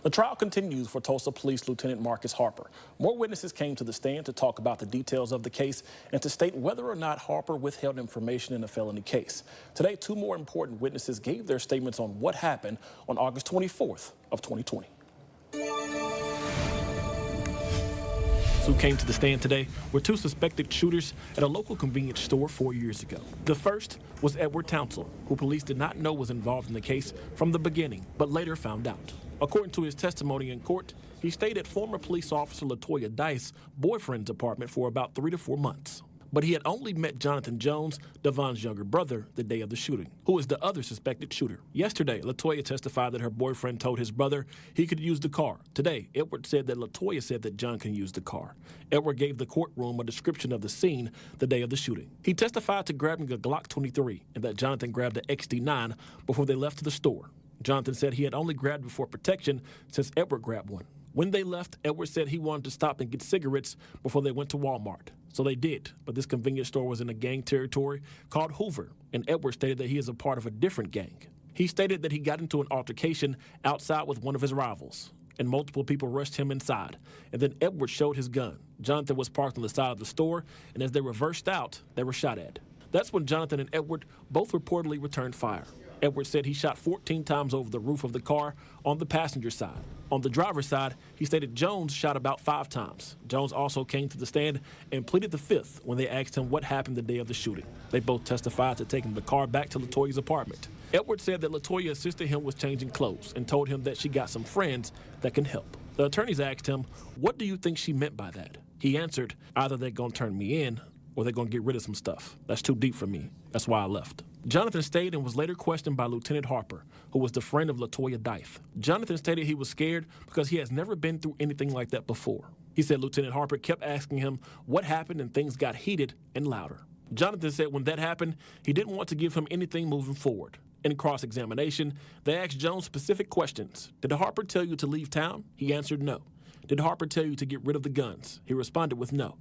The trial continues for Tulsa Police Lieutenant Marcus Harper. More witnesses came to the stand to talk about the details of the case and to state whether or not Harper withheld information in a felony case. Today, two more important witnesses gave their statements on what happened on August 24th of 2020. Who came to the stand today were two suspected shooters at a local convenience store 4 years ago. The first was Edward Townsell, who police did not know was involved in the case from the beginning, but later found out. According to his testimony in court, he stayed at former police officer Latoya Dice's boyfriend's apartment for about 3 to 4 months. But he had only met Jonathan Jones, Devon's younger brother, the day of the shooting, who is the other suspected shooter. Yesterday, Latoya testified that her boyfriend told his brother he could use the car. Today, Edward said that Latoya said that John can use the car. Edward gave the courtroom a description of the scene the day of the shooting. He testified to grabbing a Glock 23 and that Jonathan grabbed the XD9 before they left to the store. Jonathan said he had only grabbed it for protection since Edward grabbed one. When they left, Edward said he wanted to stop and get cigarettes before they went to Walmart. So they did, but this convenience store was in a gang territory called Hoover, and Edward stated that he is a part of a different gang. He stated that he got into an altercation outside with one of his rivals, and multiple people rushed him inside. And then Edward showed his gun. Jonathan was parked on the side of the store, and as they reversed out, they were shot at. That's when Jonathan and Edward both reportedly returned fire. Edward said he shot 14 times over the roof of the car on the passenger side. On the driver's side, he stated Jones shot about 5 times. Jones also came to the stand and pleaded the fifth when they asked him what happened the day of the shooting. They both testified to taking the car back to Latoya's apartment. Edward said that Latoya assisted him with changing clothes and told him that she got some friends that can help. The attorneys asked him, "What do you think she meant by that?" He answered, "Either they're gonna turn me in or they're gonna get rid of some stuff. That's too deep for me. That's why I left." Jonathan stayed and was later questioned by Lieutenant Harper, who was the friend of Latoya Dice. Jonathan stated he was scared because he has never been through anything like that before. He said Lieutenant Harper kept asking him what happened and things got heated and louder. Jonathan said when that happened, he didn't want to give him anything moving forward. In cross-examination, they asked Jones specific questions. Did Harper tell you to leave town? He answered no. Did Harper tell you to get rid of the guns? He responded with no.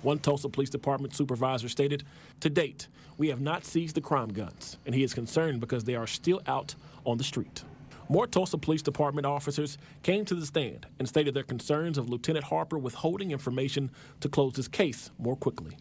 One Tulsa Police Department supervisor stated, "To date, we have not seized the crime guns, and he is concerned because they are still out on the street." More Tulsa Police Department officers came to the stand and stated their concerns of Lieutenant Harper withholding information to close his case more quickly.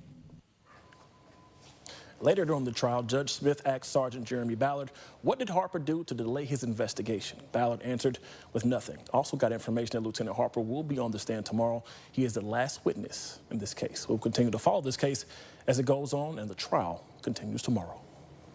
Later during the trial, Judge Smith asked Sergeant Jeremy Ballard, what did Harper do to delay his investigation? Ballard answered with nothing. Also got information that Lieutenant Harper will be on the stand tomorrow. He is the last witness in this case. We'll continue to follow this case as it goes on and the trial continues tomorrow.